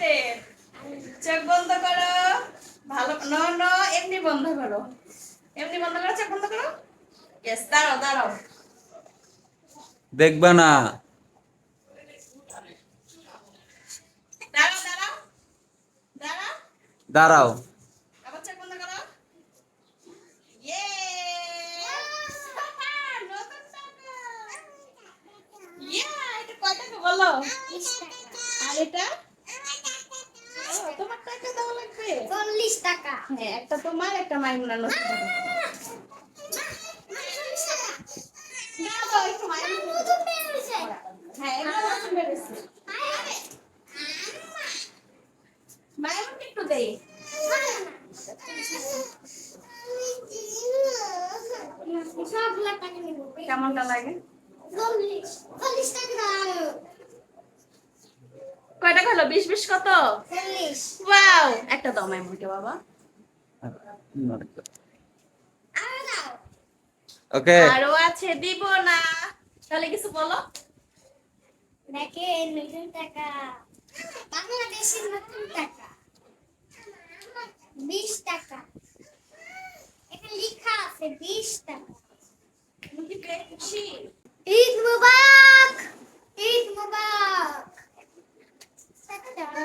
মিনিটের। চোখ বন্ধ করো। ভালো নো নো এমনি বন্ধ করো। এমনি বন্ধ করো, চোখ বন্ধ করো। ইয়েস, দাঁড়াও দাঁড়াও। দেখবা না। দাঁড়াও দাঁড়াও দাঁড়াও। দাঁড়াও। আবার চোখ বন্ধ করো। ইয়ে নতুন টাকা। ইয়া এটা কয় টাকা বলো? 20 টাকা। আর এটা? ও, তোমার টাকা দেওয়া লাগবে। 40 টাকা। হ্যাঁ, একটা তোমার, একটা মাইমুনার নতুন টাকা। দাও, দাও, একটু মাইমুনার নতুন বের হয়েছে। হ্যাঁ, এগুলো নতুন বেরিয়েছে। মাইমুনকে একটু দেই। সবগুলা টাকা নিব। কেমনটা লাগে? 40 টাকা দাও। কয় টাকা হলো? 20 কত? 40। ওয়াও, একটা দাও মাইমুনকে বাবা। আর দাও। ওকে। আরো আছে, দিব না। তাহলে কিছু বলো। দেখেন নতুন টাকা। বাংলাদেশের নতুন টাকা। 20 টাকা। এখানে লেখা আছে 20 টাকা। তুমি কি পেয়ে খুশি? ঈদ মুবারক। ঈদ মুবারক। টাটা।